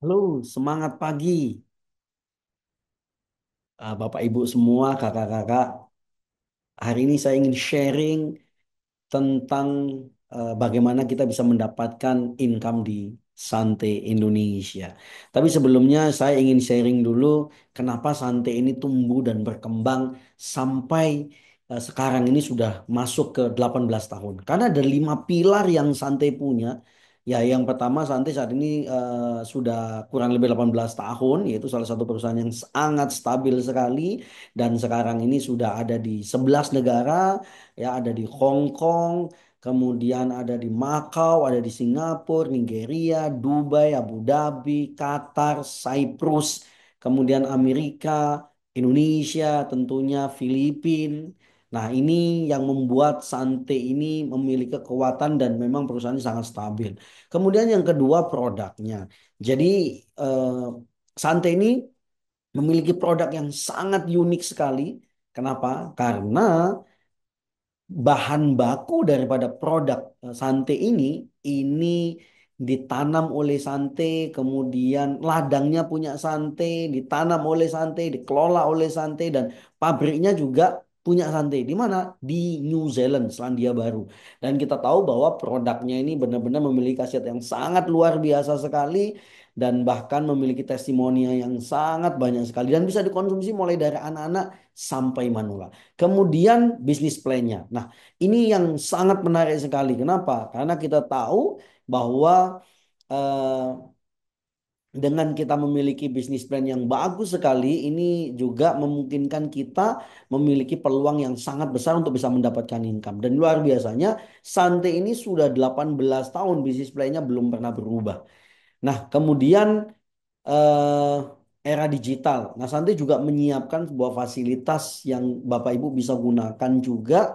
Halo, semangat pagi, Bapak Ibu semua, kakak-kakak. Hari ini saya ingin sharing tentang bagaimana kita bisa mendapatkan income di Sante Indonesia. Tapi sebelumnya saya ingin sharing dulu kenapa Sante ini tumbuh dan berkembang sampai sekarang ini sudah masuk ke 18 tahun. Karena ada 5 pilar yang Sante punya. Ya, yang pertama Sante saat ini sudah kurang lebih 18 tahun, yaitu salah satu perusahaan yang sangat stabil sekali dan sekarang ini sudah ada di 11 negara, ya ada di Hong Kong, kemudian ada di Makau, ada di Singapura, Nigeria, Dubai, Abu Dhabi, Qatar, Cyprus, kemudian Amerika, Indonesia, tentunya Filipina. Nah, ini yang membuat Sante ini memiliki kekuatan dan memang perusahaannya sangat stabil. Kemudian yang kedua produknya. Jadi eh, Sante ini memiliki produk yang sangat unik sekali. Kenapa? Karena bahan baku daripada produk Sante ini ditanam oleh Sante, kemudian ladangnya punya Sante, ditanam oleh Sante, dikelola oleh Sante, dan pabriknya juga punya Sante. Di mana? Di New Zealand, Selandia Baru. Dan kita tahu bahwa produknya ini benar-benar memiliki khasiat yang sangat luar biasa sekali dan bahkan memiliki testimoni yang sangat banyak sekali dan bisa dikonsumsi mulai dari anak-anak sampai manula. Kemudian bisnis plan-nya. Nah, ini yang sangat menarik sekali. Kenapa? Karena kita tahu bahwa eh, dengan kita memiliki bisnis plan yang bagus sekali, ini juga memungkinkan kita memiliki peluang yang sangat besar untuk bisa mendapatkan income. Dan luar biasanya, Sante ini sudah 18 tahun bisnis plan-nya belum pernah berubah. Nah, kemudian eh, era digital. Nah, Santi juga menyiapkan sebuah fasilitas yang Bapak Ibu bisa gunakan juga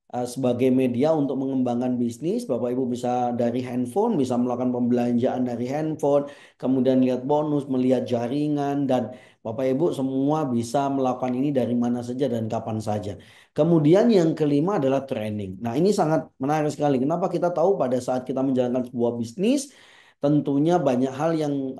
sebagai media untuk mengembangkan bisnis. Bapak Ibu bisa dari handphone, bisa melakukan pembelanjaan dari handphone, kemudian lihat bonus, melihat jaringan, dan Bapak Ibu semua bisa melakukan ini dari mana saja dan kapan saja. Kemudian yang kelima adalah training. Nah, ini sangat menarik sekali. Kenapa kita tahu pada saat kita menjalankan sebuah bisnis, tentunya banyak hal yang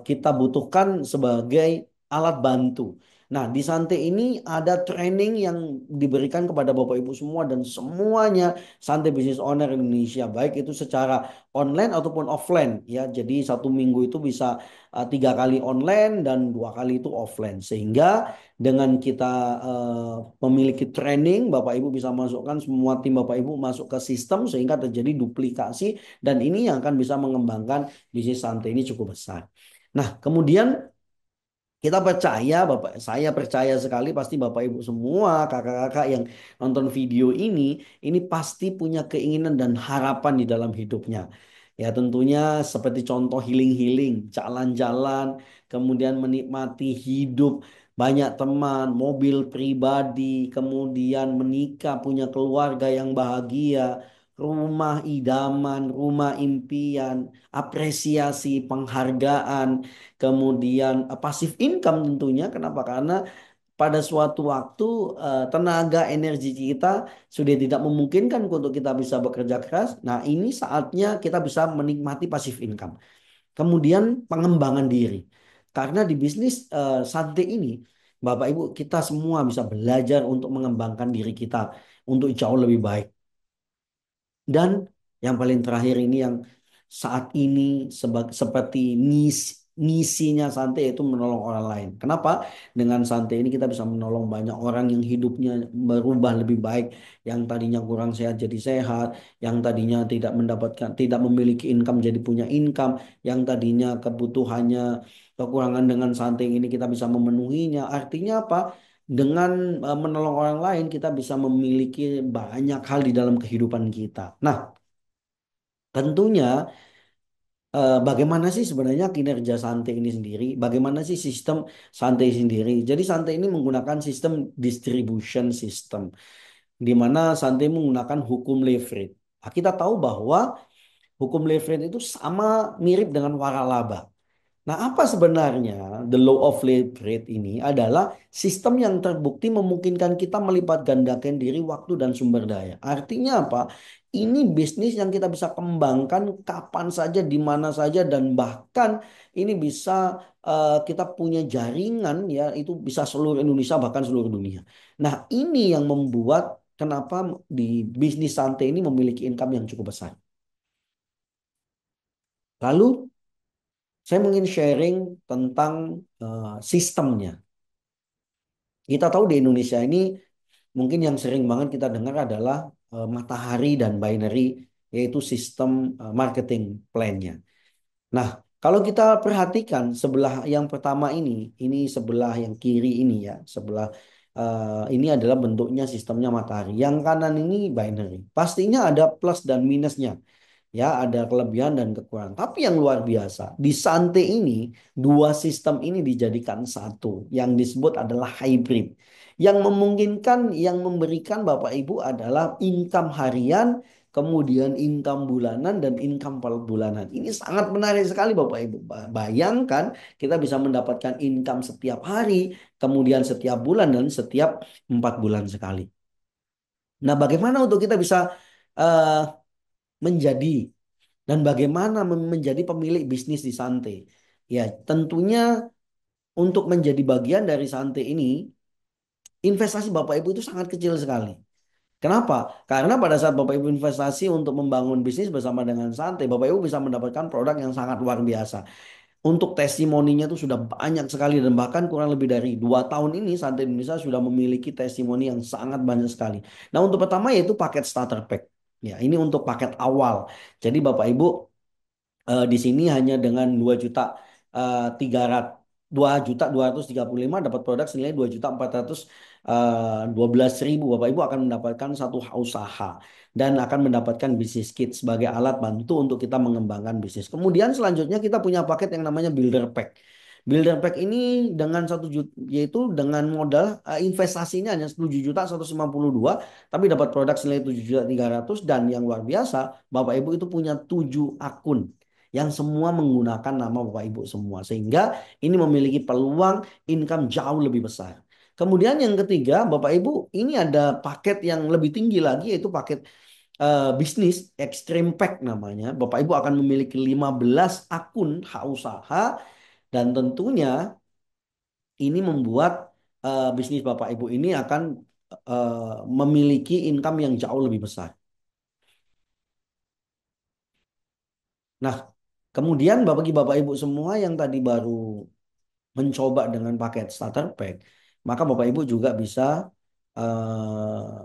kita butuhkan sebagai alat bantu. Nah, di Sante ini ada training yang diberikan kepada Bapak Ibu semua dan semuanya Sante Business Owner Indonesia, baik itu secara online ataupun offline, ya. Jadi 1 minggu itu bisa 3 kali online dan 2 kali itu offline. Sehingga dengan kita memiliki training, Bapak Ibu bisa masukkan semua tim Bapak Ibu masuk ke sistem sehingga terjadi duplikasi dan ini yang akan bisa mengembangkan bisnis Sante ini cukup besar. Nah, kemudian kita percaya, saya percaya sekali pasti Bapak Ibu semua, kakak-kakak yang nonton video ini pasti punya keinginan dan harapan di dalam hidupnya. Ya tentunya seperti contoh healing-healing, jalan-jalan, kemudian menikmati hidup, banyak teman, mobil pribadi, kemudian menikah, punya keluarga yang bahagia, rumah idaman, rumah impian, apresiasi, penghargaan. Kemudian pasif income tentunya. Kenapa? Karena pada suatu waktu tenaga energi kita sudah tidak memungkinkan untuk kita bisa bekerja keras. Nah, ini saatnya kita bisa menikmati pasif income. Kemudian pengembangan diri. Karena di bisnis Sante ini, Bapak Ibu, kita semua bisa belajar untuk mengembangkan diri kita untuk jauh lebih baik. Dan yang paling terakhir ini yang saat ini seperti misinya Santai yaitu menolong orang lain. Kenapa? Dengan Santai ini kita bisa menolong banyak orang yang hidupnya berubah lebih baik, yang tadinya kurang sehat jadi sehat, yang tadinya tidak mendapatkan, tidak memiliki income jadi punya income, yang tadinya kebutuhannya kekurangan dengan Santai ini kita bisa memenuhinya. Artinya apa? Dengan menolong orang lain kita bisa memiliki banyak hal di dalam kehidupan kita. Nah, tentunya bagaimana sih sebenarnya kinerja Santai ini sendiri? Bagaimana sih sistem Santai sendiri? Jadi Santai ini menggunakan sistem distribution system di mana Santai menggunakan hukum Lefrit. Nah, kita tahu bahwa hukum Lefrit itu sama mirip dengan waralaba. Nah, apa sebenarnya the law of leverage ini adalah sistem yang terbukti memungkinkan kita melipat gandakan diri, waktu, dan sumber daya. Artinya apa? ini bisnis yang kita bisa kembangkan kapan saja, di mana saja, dan bahkan ini bisa kita punya jaringan ya, itu bisa seluruh Indonesia bahkan seluruh dunia. Nah, ini yang membuat kenapa di bisnis santai ini memiliki income yang cukup besar. Lalu saya ingin sharing tentang sistemnya. Kita tahu di Indonesia ini mungkin yang sering banget kita dengar adalah matahari dan binary, yaitu sistem marketing plan-nya. Nah, kalau kita perhatikan sebelah yang pertama ini sebelah yang kiri ini ya, sebelah ini adalah bentuknya sistemnya matahari. Yang kanan ini binary. Pastinya ada plus dan minusnya. Ya, ada kelebihan dan kekurangan. Tapi yang luar biasa, di Sante ini dua sistem ini dijadikan satu yang disebut adalah hybrid. Yang memungkinkan, yang memberikan Bapak Ibu adalah income harian, kemudian income bulanan dan income per bulanan. Ini sangat menarik sekali Bapak Ibu. Bayangkan kita bisa mendapatkan income setiap hari, kemudian setiap bulan dan setiap 4 bulan sekali. Nah, bagaimana untuk kita bisa eh, menjadi dan bagaimana menjadi pemilik bisnis di Sante? Ya, tentunya untuk menjadi bagian dari Sante ini, investasi Bapak Ibu itu sangat kecil sekali. Kenapa? Karena pada saat Bapak Ibu investasi untuk membangun bisnis bersama dengan Sante, Bapak Ibu bisa mendapatkan produk yang sangat luar biasa. Untuk testimoninya itu sudah banyak sekali dan bahkan kurang lebih dari 2 tahun ini Sante Indonesia sudah memiliki testimoni yang sangat banyak sekali. Nah, untuk pertama yaitu paket starter pack. Ya, ini untuk paket awal. Jadi Bapak Ibu di sini hanya dengan 2.335 dapat produk senilai 2.412.000. Bapak Ibu akan mendapatkan satu usaha dan akan mendapatkan bisnis kit sebagai alat bantu untuk kita mengembangkan bisnis. Kemudian selanjutnya kita punya paket yang namanya builder pack. Builder pack ini dengan 1 juta, yaitu dengan modal investasinya hanya 7.152, tapi dapat produk senilai 7.300 dan yang luar biasa Bapak Ibu itu punya 7 akun yang semua menggunakan nama Bapak Ibu semua. Sehingga ini memiliki peluang income jauh lebih besar. Kemudian yang ketiga, Bapak Ibu, ini ada paket yang lebih tinggi lagi yaitu paket bisnis Extreme Pack namanya. Bapak Ibu akan memiliki 15 akun hak usaha dan tentunya ini membuat bisnis Bapak Ibu ini akan memiliki income yang jauh lebih besar. Nah, kemudian bagi Bapak Ibu semua yang tadi baru mencoba dengan paket starter pack, maka Bapak Ibu juga bisa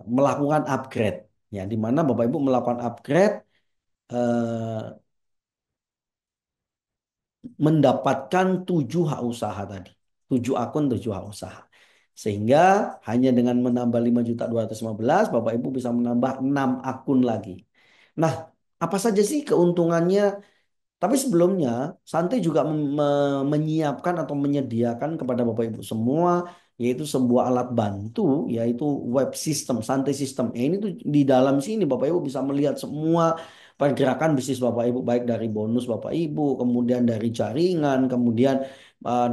melakukan upgrade. Ya, di mana Bapak Ibu melakukan upgrade mendapatkan 7 hak usaha tadi. 7 akun, 7 hak usaha. Sehingga hanya dengan menambah 5.215 Bapak Ibu bisa menambah 6 akun lagi. Nah, apa saja sih keuntungannya? Tapi sebelumnya, Santai juga menyiapkan atau menyediakan kepada Bapak Ibu semua, yaitu sebuah alat bantu, yaitu web system, Santai System. Ini tuh di dalam sini Bapak Ibu bisa melihat semua pergerakan bisnis Bapak Ibu, baik dari bonus Bapak Ibu, kemudian dari jaringan, kemudian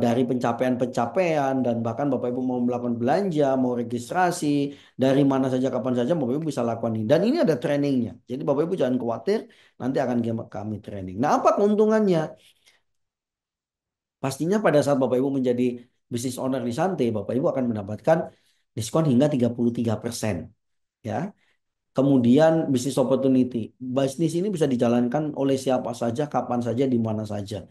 dari pencapaian-pencapaian, dan bahkan Bapak Ibu mau melakukan belanja, mau registrasi, dari mana saja, kapan saja Bapak Ibu bisa lakukan ini. Dan ini ada trainingnya. Jadi Bapak Ibu jangan khawatir, nanti akan kami training. Nah, apa keuntungannya? Pastinya pada saat Bapak Ibu menjadi business owner di Santai, Bapak Ibu akan mendapatkan diskon hingga 33%. Ya. Kemudian bisnis opportunity. Bisnis ini bisa dijalankan oleh siapa saja, kapan saja, di mana saja.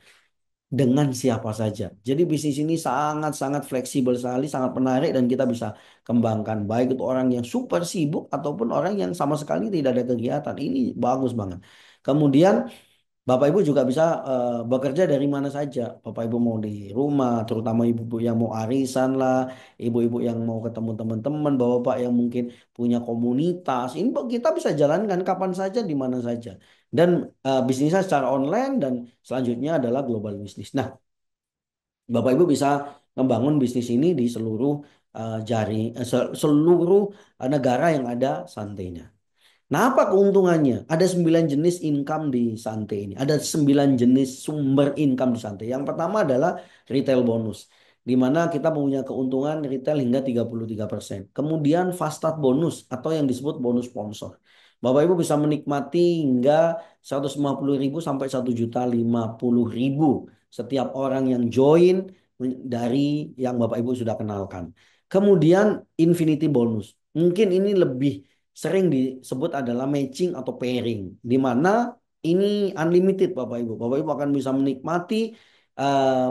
Dengan siapa saja. Jadi bisnis ini sangat-sangat fleksibel sekali, sangat menarik dan kita bisa kembangkan. Baik itu orang yang super sibuk ataupun orang yang sama sekali tidak ada kegiatan. Ini bagus banget. Kemudian Bapak Ibu juga bisa bekerja dari mana saja. Bapak Ibu mau di rumah, terutama ibu-ibu yang mau arisan lah, ibu-ibu yang mau ketemu teman-teman, bapak-bapak yang mungkin punya komunitas. Ini kita bisa jalankan kapan saja, di mana saja. Dan bisnisnya secara online dan selanjutnya adalah global bisnis. Nah, Bapak Ibu bisa membangun bisnis ini di seluruh seluruh negara yang ada santainya. Nah, apa keuntungannya? Ada 9 jenis income di Sante ini. Ada 9 jenis sumber income di Sante. Yang pertama adalah retail bonus. Di mana kita punya keuntungan retail hingga 33%. Kemudian fast start bonus atau yang disebut bonus sponsor. Bapak Ibu bisa menikmati hingga 150.000 sampai 1.050.000 setiap orang yang join dari yang Bapak Ibu sudah kenalkan. Kemudian infinity bonus. Mungkin ini lebih sering disebut adalah matching atau pairing, di mana ini unlimited Bapak Ibu. Bapak Ibu akan bisa menikmati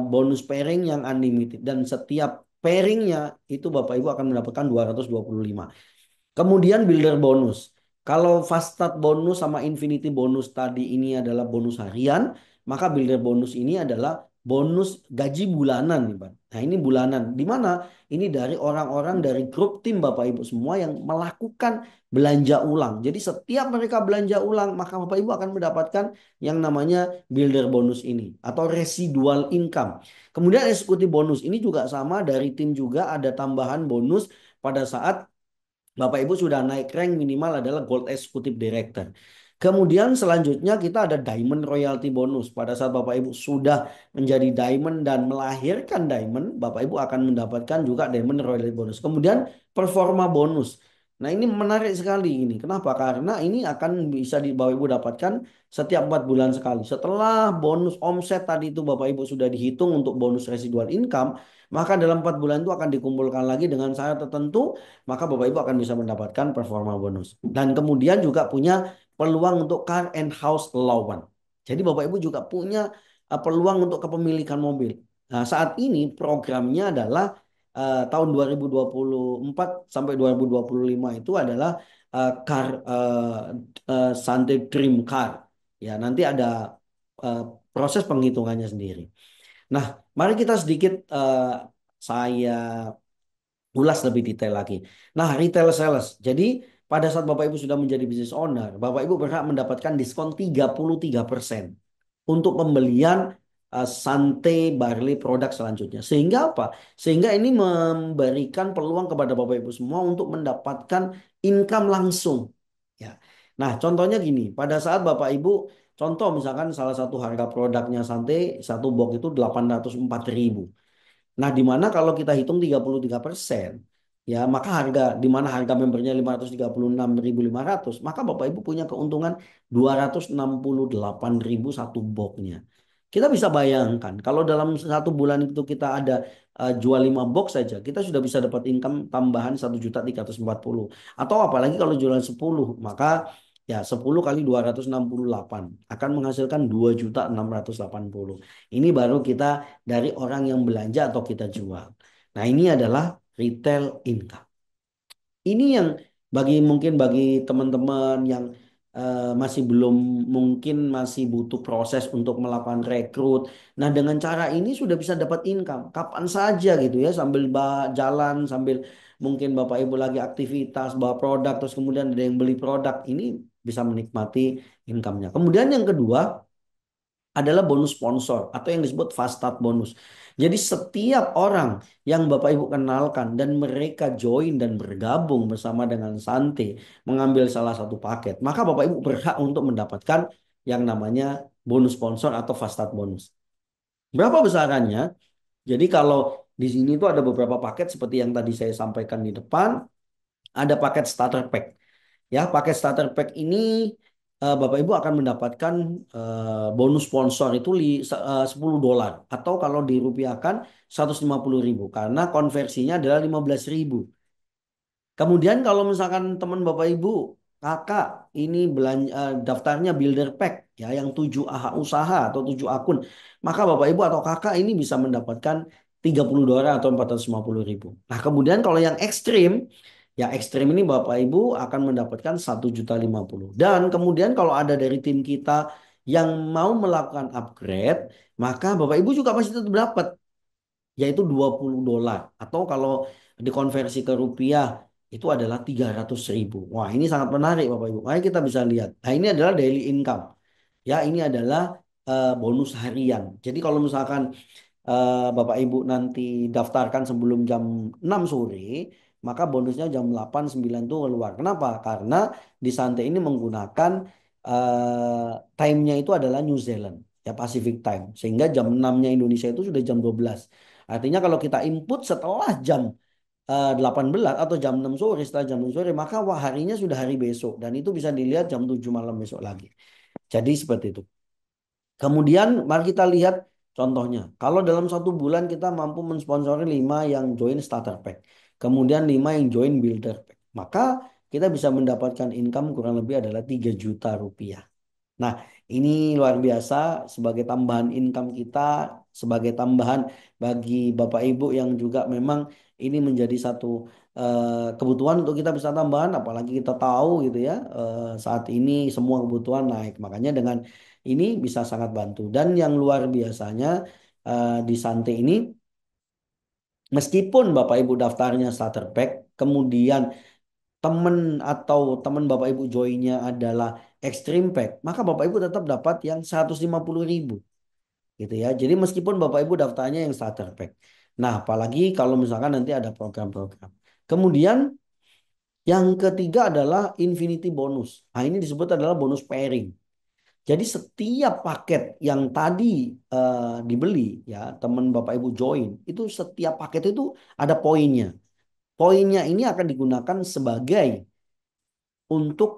bonus pairing yang unlimited dan setiap pairingnya itu Bapak Ibu akan mendapatkan 225. Kemudian builder bonus. Kalau fast start bonus sama infinity bonus tadi ini adalah bonus harian, maka builder bonus ini adalah bonus gaji bulanan nih, Pak. Nah, ini bulanan. Di mana? Ini dari orang-orang dari grup tim Bapak Ibu semua yang melakukan belanja ulang. Jadi setiap mereka belanja ulang, maka Bapak Ibu akan mendapatkan yang namanya builder bonus ini atau residual income. Kemudian eksekutif bonus ini juga sama dari tim juga ada tambahan bonus pada saat Bapak Ibu sudah naik rank minimal adalah Gold Executive Director. Kemudian selanjutnya kita ada Diamond Royalty Bonus. Pada saat Bapak Ibu sudah menjadi Diamond dan melahirkan Diamond, Bapak Ibu akan mendapatkan juga Diamond Royalty Bonus. Kemudian Performa Bonus. Nah, ini menarik sekali ini. Kenapa? Karena ini akan bisa di Bapak Ibu dapatkan setiap 4 bulan sekali. Setelah bonus omset tadi itu Bapak Ibu sudah dihitung untuk bonus residual income, maka dalam 4 bulan itu akan dikumpulkan lagi dengan syarat tertentu, maka Bapak Ibu akan bisa mendapatkan performa bonus. Dan kemudian juga punya peluang untuk car and house allowance. Jadi Bapak Ibu juga punya peluang untuk kepemilikan mobil. Nah, saat ini programnya adalah tahun 2024 sampai 2025 itu adalah car Sunday Dream Car. Ya, nanti ada eh, proses penghitungannya sendiri. Nah, mari kita sedikit saya ulas lebih detail lagi. Nah, retail sales. Jadi, pada saat Bapak Ibu sudah menjadi business owner, Bapak Ibu berhak mendapatkan diskon 33% untuk pembelian Sante Barley produk selanjutnya. Sehingga apa? Sehingga ini memberikan peluang kepada Bapak Ibu semua untuk mendapatkan income langsung. Ya. Nah, contohnya gini, pada saat Bapak Ibu, contoh misalkan salah satu harga produknya Sante, satu box itu 804.000. Nah, di mana kalau kita hitung 33%, ya, maka harga di mana harga membernya 536.500, maka Bapak Ibu punya keuntungan 268.000 satu boxnya. Kita bisa bayangkan kalau dalam satu bulan itu kita ada jual 5 box saja, kita sudah bisa dapat income tambahan 1.340. Atau apalagi kalau jualan 10, maka ya 10 kali 268 akan menghasilkan 2.680. Ini baru kita dari orang yang belanja atau kita jual. Nah, ini adalah retail income. Ini yang mungkin bagi teman-teman yang masih belum mungkin masih butuh proses untuk melakukan rekrut. Nah, dengan cara ini sudah bisa dapat income kapan saja gitu ya, sambil jalan, sambil mungkin Bapak Ibu lagi aktivitas bawa produk terus kemudian ada yang beli produk, ini bisa menikmati income-nya. Kemudian yang kedua adalah bonus sponsor atau yang disebut fast start bonus. Jadi setiap orang yang Bapak Ibu kenalkan dan mereka join dan bergabung bersama dengan Sante mengambil salah satu paket, maka Bapak Ibu berhak untuk mendapatkan yang namanya bonus sponsor atau fast start bonus. Berapa besarannya? Jadi kalau di sini tuh ada beberapa paket seperti yang tadi saya sampaikan di depan, ada paket starter pack. Ya, paket starter pack ini Bapak Ibu akan mendapatkan bonus sponsor itu $10 atau kalau dirupiahkan 150.000 karena konversinya adalah 15.000. Kemudian kalau misalkan teman Bapak Ibu, kakak ini belanja daftarnya builder pack ya yang 7 AH usaha atau 7 akun, maka Bapak Ibu atau kakak ini bisa mendapatkan $30 atau 450.000. Nah, kemudian kalau yang ekstrim, ya ekstrim ini Bapak Ibu akan mendapatkan 1.050.000. Dan kemudian kalau ada dari tim kita yang mau melakukan upgrade, maka Bapak Ibu juga pasti tetap dapat yaitu $20 atau kalau dikonversi ke rupiah itu adalah 300.000. Wah, ini sangat menarik Bapak Ibu. Mari kita bisa lihat. Nah, ini adalah daily income. Ya, ini adalah bonus harian. Jadi kalau misalkan Bapak Ibu nanti daftarkan sebelum jam 6 sore, maka bonusnya jam 8 9 itu keluar. Kenapa? Karena di Santai ini menggunakan time-nya itu adalah New Zealand, ya Pacific Time. Sehingga jam 6-nya Indonesia itu sudah jam 12. Artinya kalau kita input setelah jam 18 atau jam 6 sore, setelah jam 6 sore, maka wah harinya sudah hari besok. Dan itu bisa dilihat jam 7 malam besok lagi. Jadi seperti itu. Kemudian mari kita lihat contohnya. Kalau dalam 1 bulan kita mampu mensponsori 5 yang join starter pack. Kemudian 5 yang join builder pack. Maka kita bisa mendapatkan income kurang lebih adalah 3 juta rupiah. Nah, ini luar biasa sebagai tambahan income kita, sebagai tambahan bagi Bapak Ibu yang juga memang ini menjadi satu kebutuhan untuk kita bisa tambahan, apalagi kita tahu gitu ya, saat ini semua kebutuhan naik. Makanya dengan ini bisa sangat bantu. Dan yang luar biasanya di Sante ini, meskipun Bapak Ibu daftarnya starter pack, kemudian temen atau teman Bapak Ibu joinnya adalah extreme pack, maka Bapak Ibu tetap dapat yang 150.000 gitu ya. Jadi meskipun Bapak Ibu daftarnya yang starter pack. Nah, apalagi kalau misalkan nanti ada program-program. Kemudian yang ketiga adalah infinity bonus. Nah, ini disebut adalah bonus pairing. Jadi setiap paket yang tadi dibeli ya, teman Bapak Ibu join, itu setiap paket itu ada poinnya. Poinnya ini akan digunakan sebagai untuk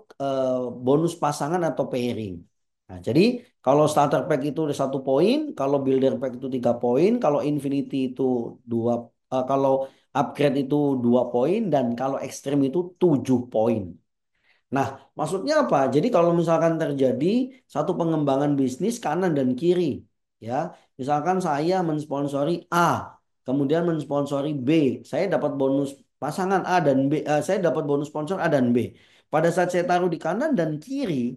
bonus pasangan atau pairing. Nah, jadi kalau starter pack itu ada 1 poin, kalau builder pack itu 3 poin, kalau infinity itu dua, kalau upgrade itu 2 poin, dan kalau extreme itu 7 poin. Nah, maksudnya apa? Jadi kalau misalkan terjadi satu pengembangan bisnis kanan dan kiri, ya, misalkan saya mensponsori A, kemudian mensponsori B, saya dapat bonus pasangan A dan B, saya dapat bonus sponsor A dan B. Pada saat saya taruh di kanan dan kiri,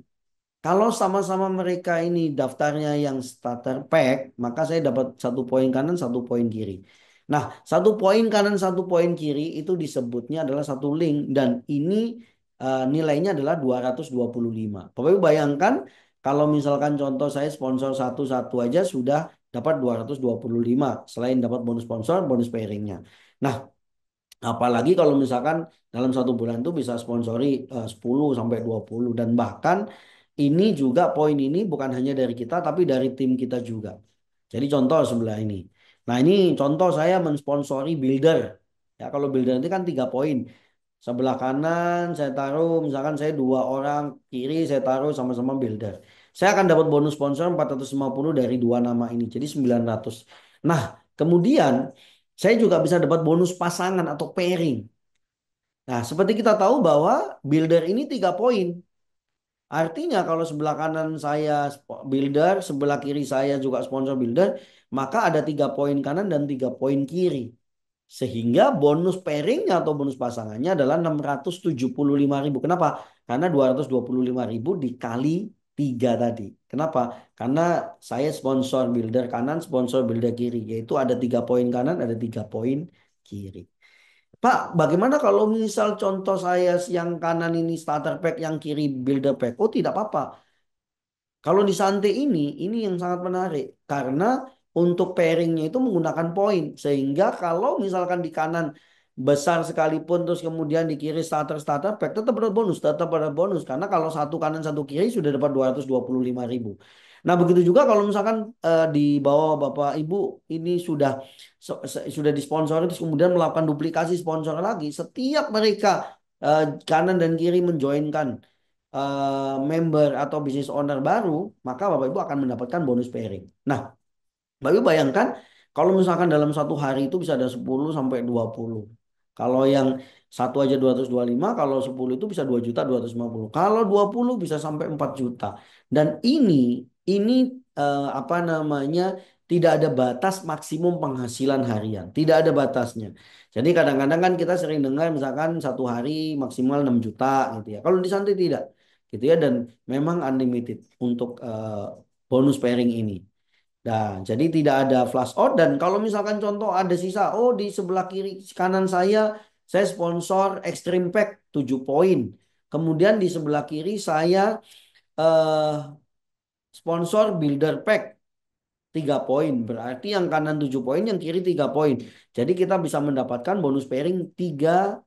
kalau sama-sama mereka ini daftarnya yang starter pack, maka saya dapat 1 poin kanan, 1 poin kiri. Nah, 1 poin kanan, 1 poin kiri itu disebutnya adalah satu link, dan ini nilainya adalah 225. Bapak Ibu bayangkan kalau misalkan contoh saya sponsor satu-satu aja sudah dapat 225 selain dapat bonus sponsor, bonus pairingnya. Nah, apalagi kalau misalkan dalam 1 bulan itu bisa sponsori 10 sampai 20, dan bahkan ini juga poin ini bukan hanya dari kita tapi dari tim kita juga. Jadi contoh sebelah ini. Nah, ini contoh saya mensponsori builder. Ya, kalau builder itu kan 3 poin. Sebelah kanan saya taruh, misalkan saya 2 orang, kiri saya taruh sama-sama builder. Saya akan dapat bonus sponsor 450 dari 2 nama ini. Jadi 900. Nah, kemudian saya juga bisa dapat bonus pasangan atau pairing. Nah, seperti kita tahu bahwa builder ini 3 poin. Artinya kalau sebelah kanan saya builder, sebelah kiri saya juga sponsor builder, maka ada 3 poin kanan dan 3 poin kiri. Sehingga bonus pairingnya atau bonus pasangannya adalah 675.000. Kenapa? Karena 225.000 dikali 3 tadi. Kenapa? Karena saya sponsor builder kanan, sponsor builder kiri. Yaitu ada 3 poin kanan, ada 3 poin kiri. Pak, bagaimana kalau misal contoh saya yang kanan ini starter pack, yang kiri builder pack? Oh, tidak apa-apa. Kalau di Sante ini yang sangat menarik karena untuk pairingnya itu menggunakan poin, sehingga kalau misalkan di kanan besar sekalipun terus kemudian di kiri starter pack tetap ada bonus karena kalau satu kanan satu kiri sudah dapat 225.000. Nah, begitu juga kalau misalkan di bawah Bapak Ibu ini sudah disponsori terus kemudian melakukan duplikasi sponsor lagi, setiap mereka kanan dan kiri menjoinkan member atau business owner baru, maka Bapak Ibu akan mendapatkan bonus pairing. Nah, Bapak Ibu bayangkan kalau misalkan dalam 1 hari itu bisa ada 10 sampai 20. Kalau yang satu aja 225, kalau 10 itu bisa 2.250. Kalau 20 bisa sampai 4 juta. Dan ini apa namanya, tidak ada batas maksimum penghasilan harian. Tidak ada batasnya. Jadi kadang-kadang kan kita sering dengar misalkan 1 hari maksimal 6 juta gitu ya. Kalau di Santai tidak gitu ya, dan memang unlimited untuk bonus pairing ini. Nah, jadi tidak ada flash out, dan kalau misalkan contoh ada sisa, oh di sebelah kiri kanan saya sponsor Extreme Pack 7 poin. Kemudian di sebelah kiri saya eh, sponsor Builder Pack 3 poin. Berarti yang kanan 7 poin, yang kiri 3 poin. Jadi kita bisa mendapatkan bonus pairing 3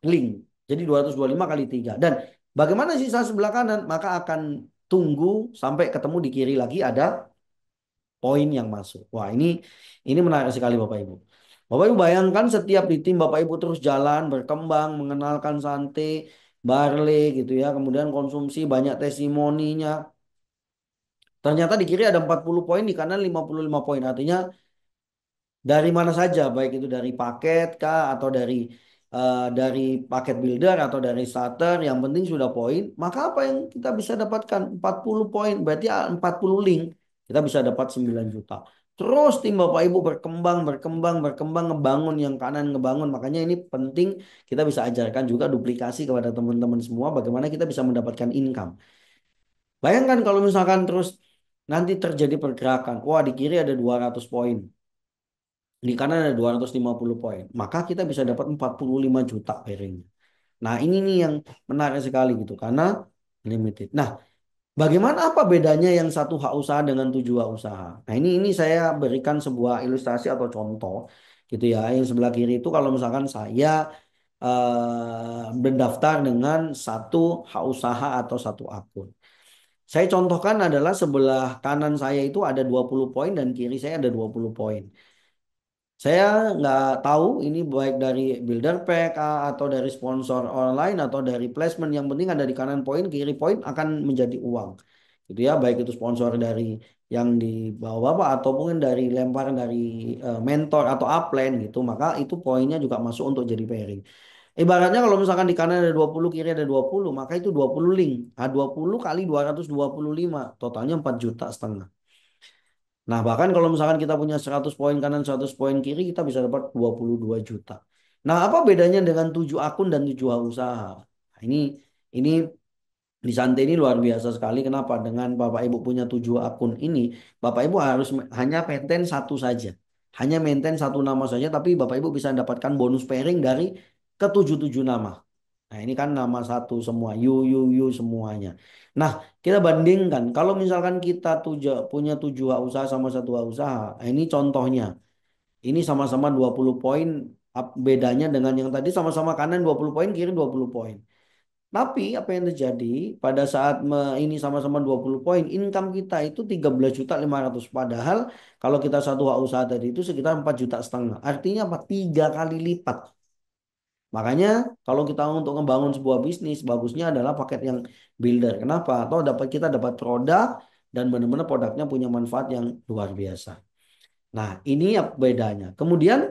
link. Jadi 225 kali 3. Dan bagaimana sisa sebelah kanan? Maka akan tunggu sampai ketemu di kiri lagi ada poin yang masuk. Wah, ini menarik sekali Bapak Ibu. Bapak Ibu bayangkan setiap di tim Bapak Ibu terus jalan, berkembang, mengenalkan Sante, Barley gitu ya. Kemudian konsumsi banyak testimoninya. Ternyata di kiri ada 40 poin, di kanan 55 poin. Artinya dari mana saja, baik itu dari paket kah atau dari paket builder atau dari starter, yang penting sudah poin, maka apa yang kita bisa dapatkan? 40 poin, berarti 40 link, kita bisa dapat 9 juta. Terus tim Bapak Ibu berkembang, berkembang, berkembang, ngebangun yang kanan, ngebangun. Makanya ini penting kita bisa ajarkan juga duplikasi kepada teman-teman semua, bagaimana kita bisa mendapatkan income. Bayangkan kalau misalkan terus nanti terjadi pergerakan, wah di kiri ada 200 poin. Di kanan ada 250 poin. Maka kita bisa dapat 45 juta pairingnya. Nah, ini nih yang menarik sekali gitu karena limited. Nah, bagaimana apa bedanya yang satu hak usaha dengan tujuh hak usaha? Nah, ini saya berikan sebuah ilustrasi atau contoh gitu ya. Yang sebelah kiri itu kalau misalkan saya mendaftar dengan satu hak usaha atau satu akun. Saya contohkan adalah sebelah kanan saya itu ada 20 poin dan kiri saya ada 20 poin. Saya nggak tahu ini baik dari builder pack atau dari sponsor online atau dari placement. Yang penting ada di kanan poin, kiri poin akan menjadi uang. Gitu ya, baik itu sponsor dari yang di bawah-bawah ataupun dari lemparan dari mentor atau upline gitu. Maka itu poinnya juga masuk untuk jadi pairing. Ibaratnya kalau misalkan di kanan ada 20, kiri ada 20, maka itu 20 link. Nah, 20 kali 225, totalnya 4,5 juta. Nah, bahkan kalau misalkan kita punya 100 poin kanan, 100 poin kiri, kita bisa dapat 22 juta. Nah, apa bedanya dengan 7 akun dan 7 usaha? Nah, ini di Santai ini luar biasa sekali. Kenapa? Dengan Bapak Ibu punya 7 akun ini, Bapak Ibu harus hanya maintain satu saja. Hanya maintain satu nama saja, tapi Bapak Ibu bisa mendapatkan bonus pairing dari ketujuh-tujuh nama. Nah, ini kan nama satu semua, you semuanya. Nah, kita bandingkan kalau misalkan kita punya 7 usaha sama satu usaha. Nah, ini contohnya. Ini sama-sama 20 poin. Bedanya dengan yang tadi sama-sama kanan 20 poin, kiri 20 poin. Tapi apa yang terjadi pada saat ini sama-sama 20 poin, income kita itu 13,5 juta. Padahal kalau kita satu usaha tadi itu sekitar 4,5 juta. Artinya apa? 3 kali lipat. Makanya kalau kita untuk membangun sebuah bisnis, bagusnya adalah paket yang builder. Kenapa? Atau kita dapat produk dan benar-benar produknya punya manfaat yang luar biasa. Nah, ini ya bedanya. Kemudian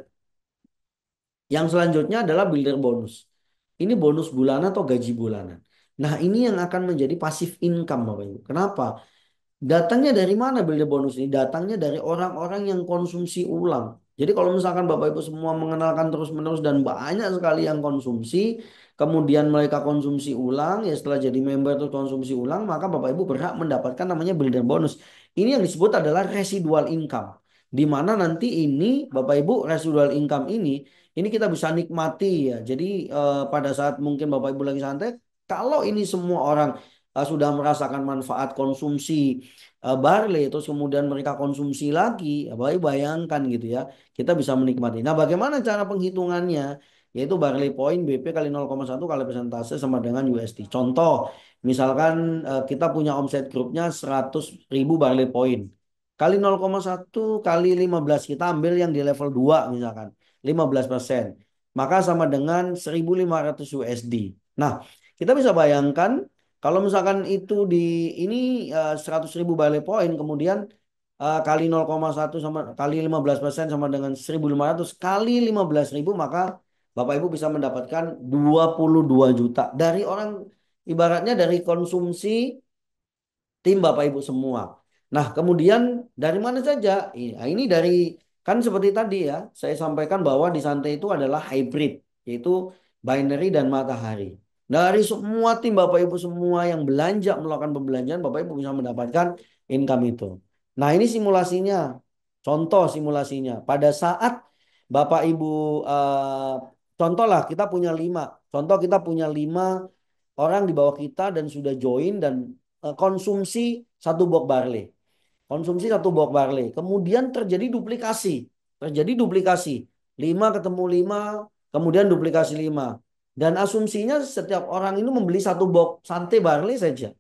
yang selanjutnya adalah builder bonus. Ini bonus bulanan atau gaji bulanan. Nah, ini yang akan menjadi passive income, Bapak Ibu. Kenapa? Datangnya dari mana builder bonus ini? Datangnya dari orang-orang yang konsumsi ulang. Jadi kalau misalkan Bapak Ibu semua mengenalkan terus-menerus dan banyak sekali yang konsumsi, kemudian mereka konsumsi ulang, ya setelah jadi member terus konsumsi ulang, maka Bapak Ibu berhak mendapatkan namanya builder bonus. Ini yang disebut adalah residual income. Di mana nanti ini Bapak Ibu residual income ini kita bisa nikmati ya. Jadi pada saat mungkin Bapak Ibu lagi santai, kalau ini semua orang sudah merasakan manfaat konsumsi barley terus kemudian mereka konsumsi lagi ya bayangkan gitu ya kita bisa menikmati. Nah, bagaimana cara penghitungannya? Yaitu barley point BP kali 0,1 kali persentase sama dengan USD. Contoh misalkan kita punya omset grupnya 100.000 barley point kali 0,1 kali 15, kita ambil yang di level 2 misalkan 15%, maka sama dengan 1.500 USD. Nah, kita bisa bayangkan kalau misalkan itu ini 100.000 barley point, kemudian kali 0,1 sama kali 15% sama dengan 1.500 kali 15.000, maka Bapak Ibu bisa mendapatkan 22 juta dari orang, ibaratnya dari konsumsi tim Bapak Ibu semua. Nah, kemudian dari mana saja? Ini dari kan seperti tadi ya, saya sampaikan bahwa di Santai itu adalah hybrid, yaitu binary dan matahari. Dari semua tim Bapak Ibu semua yang belanja melakukan pembelanjaan, Bapak Ibu bisa mendapatkan income itu. Nah, ini simulasinya. Contoh simulasinya. Pada saat Bapak Ibu contoh lah kita punya 5. Contoh kita punya 5 orang di bawah kita dan sudah join dan konsumsi satu box barley. Konsumsi satu box barley. Kemudian terjadi duplikasi. Terjadi duplikasi. 5 ketemu 5, kemudian duplikasi 5. Dan asumsinya setiap orang ini membeli satu box sante barley saja.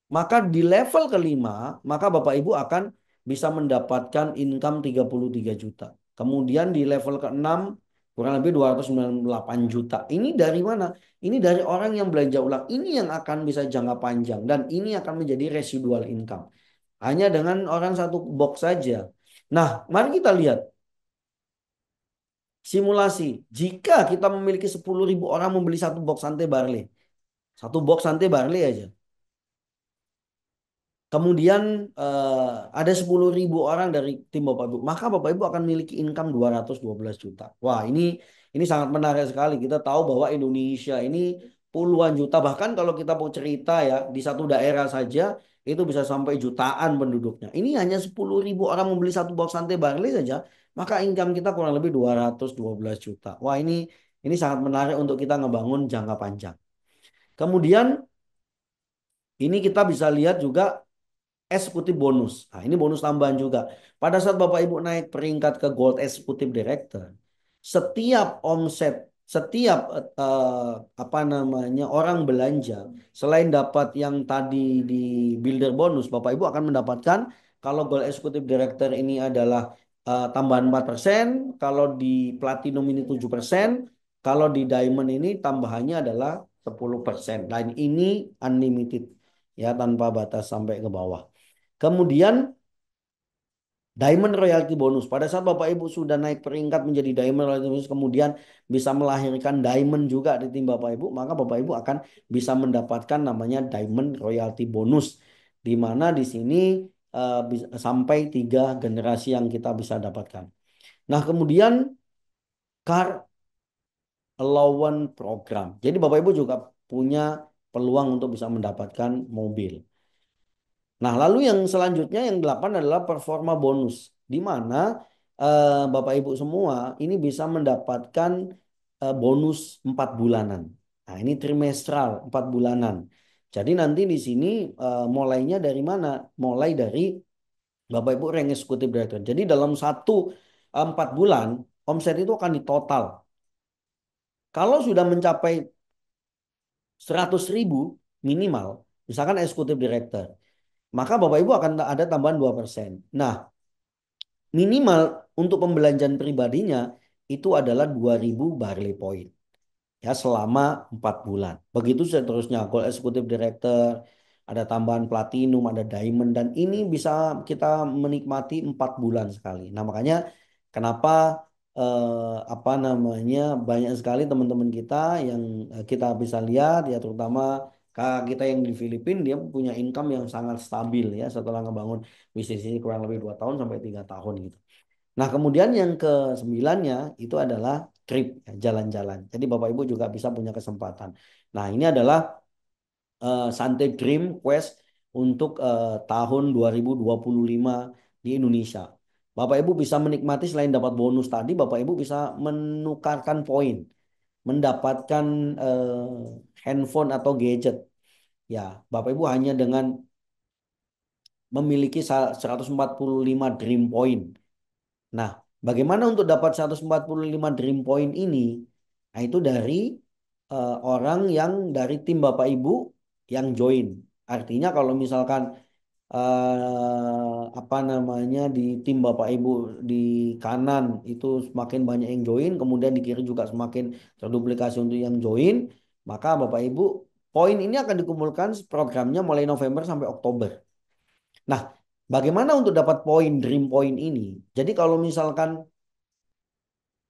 Maka di level kelima, maka Bapak Ibu akan bisa mendapatkan income 33 juta. Kemudian di level ke-6 kurang lebih 298 juta. Ini dari mana? Ini dari orang yang belanja ulang. Ini yang akan bisa jangka panjang dan ini akan menjadi residual income. Hanya dengan orang satu box saja. Nah, mari kita lihat simulasi. Jika kita memiliki 10.000 orang membeli satu box Sante Barley. Satu box Sante Barley aja. Kemudian ada 10.000 orang dari tim Bapak Ibu. Maka Bapak Ibu akan memiliki income 212 juta. Wah, ini sangat menarik sekali. Kita tahu bahwa Indonesia ini puluhan juta. Bahkan kalau kita mau cerita ya, di satu daerah saja itu bisa sampai jutaan penduduknya. Ini hanya 10.000 orang membeli satu box Sante Barley saja. Maka income kita kurang lebih 212 juta. Wah, ini sangat menarik untuk kita ngebangun jangka panjang. Kemudian ini kita bisa lihat juga eksekutif bonus. Nah, ini bonus tambahan juga. Pada saat Bapak Ibu naik peringkat ke Gold Executive Director, setiap omset, setiap apa namanya orang belanja, selain dapat yang tadi di builder bonus, Bapak Ibu akan mendapatkan kalau Gold Executive Director ini adalah tambahan 4%, kalau di Platinum ini 7%, kalau di Diamond ini tambahannya adalah 10%. Dan ini unlimited ya tanpa batas sampai ke bawah. Kemudian Diamond Royalty Bonus. Pada saat Bapak Ibu sudah naik peringkat menjadi Diamond Royalty Bonus, kemudian bisa melahirkan Diamond juga di tim Bapak Ibu, maka Bapak Ibu akan bisa mendapatkan namanya Diamond Royalty Bonus. Di mana di sini sampai 3 generasi yang kita bisa dapatkan. Nah, kemudian Car Allowance Program. Jadi Bapak Ibu juga punya peluang untuk bisa mendapatkan mobil. Nah, lalu yang selanjutnya yang 8 adalah performa bonus, di mana Bapak Ibu semua ini bisa mendapatkan bonus 4 bulanan. Nah, ini trimestral 4 bulanan. Jadi nanti di sini mulainya dari mana? Mulai dari Bapak Ibu rank eksekutif director. Jadi dalam 4 bulan omset itu akan ditotal. Kalau sudah mencapai 100.000 minimal, misalkan eksekutif director, maka Bapak Ibu akan ada tambahan 2%. Nah, minimal untuk pembelanjaan pribadinya itu adalah 2.000 barley point ya selama 4 bulan. Begitu seterusnya, Gold Executive Director, ada tambahan platinum, ada diamond dan ini bisa kita menikmati 4 bulan sekali. Nah, makanya kenapa apa namanya banyak sekali teman-teman kita yang kita bisa lihat ya terutama kakak kita yang di Filipina dia punya income yang sangat stabil ya setelah ngebangun bisnis ini kurang lebih 2 tahun sampai 3 tahun gitu. Nah, kemudian yang ke-9-nya itu adalah trip, ya, jalan-jalan. Jadi Bapak Ibu juga bisa punya kesempatan. Nah, ini adalah Santai Dream Quest untuk tahun 2025 di Indonesia. Bapak Ibu bisa menikmati selain dapat bonus tadi, Bapak Ibu bisa menukarkan poin, mendapatkan handphone atau gadget. Ya, Bapak Ibu hanya dengan memiliki 145 Dream Point. Nah, bagaimana untuk dapat 145 Dream Point ini? Nah, itu dari orang yang dari tim Bapak Ibu yang join. Artinya kalau misalkan apa namanya di tim Bapak Ibu di kanan itu semakin banyak yang join, kemudian di kiri juga semakin terduplikasi untuk yang join, maka Bapak Ibu poin ini akan dikumpulkan programnya mulai November sampai Oktober. Nah, bagaimana untuk dapat poin Dream Point ini? Jadi kalau misalkan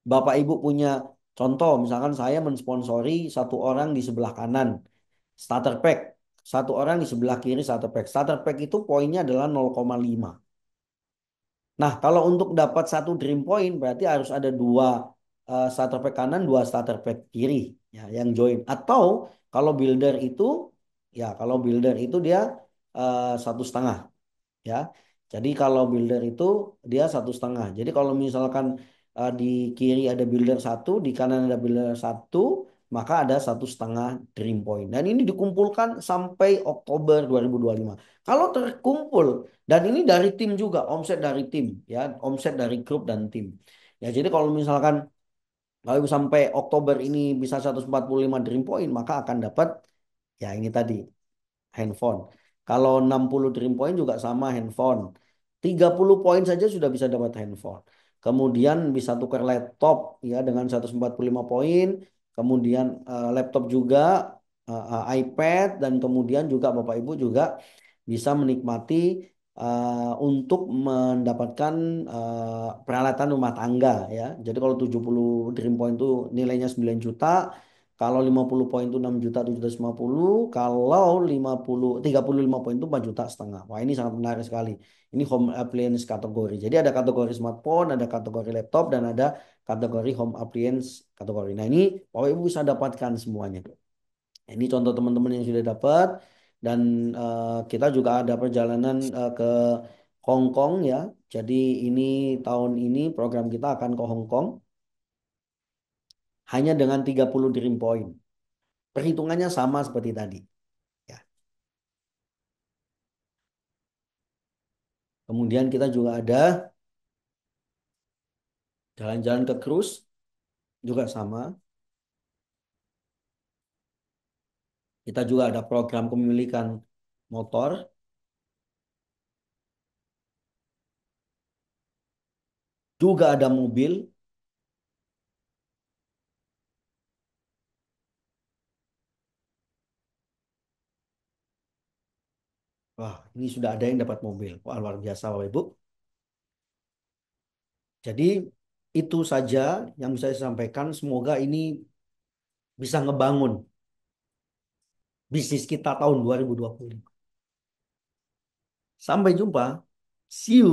Bapak Ibu punya contoh, misalkan saya mensponsori satu orang di sebelah kanan, starter pack. Satu orang di sebelah kiri starter pack. Starter pack itu poinnya adalah 0,5. Nah, kalau untuk dapat satu dream point berarti harus ada dua starter pack kanan, dua starter pack kiri ya yang join. Atau kalau builder itu ya kalau builder itu dia 1,5 ya. Jadi kalau builder itu dia 1,5. Jadi kalau misalkan di kiri ada builder satu, di kanan ada builder satu, maka ada 1,5 dream point. Dan ini dikumpulkan sampai Oktober 2025. Kalau terkumpul dan ini dari tim juga, omset dari tim ya, omset dari grup dan tim. Ya jadi kalau misalkan kalau sampai Oktober ini bisa 145 dream point, maka akan dapat ya ini tadi handphone. Kalau 60 dream point juga sama handphone. 30 poin saja sudah bisa dapat handphone. kemudian bisa tukar laptop ya dengan 145 poin, kemudian laptop juga, iPad, dan kemudian juga Bapak Ibu juga bisa menikmati untuk mendapatkan peralatan rumah tangga ya. Jadi kalau 70 Dream Point itu nilainya 9 juta, kalau 50 poin itu 6.750.000, kalau 35 poin itu 4,5 juta. Wah, ini sangat menarik sekali. Ini home appliance kategori. Jadi ada kategori smartphone, ada kategori laptop, dan ada kategori home appliance kategori. Nah, ini Bapak Ibu bisa dapatkan semuanya. Ini contoh teman-teman yang sudah dapat, dan kita juga ada perjalanan ke Hong Kong ya. Jadi ini tahun ini program kita akan ke Hong Kong hanya dengan 30 Dream Point. Perhitungannya sama seperti tadi ya. Kemudian kita juga ada jalan-jalan ke cruise, juga sama. Kita juga ada program kepemilikan motor, juga ada mobil. Wah, ini sudah ada yang dapat mobil. Wah, luar biasa Bapak Ibu. Jadi itu saja yang bisa saya sampaikan. Semoga ini bisa ngebangun bisnis kita tahun 2025. Sampai jumpa. See you.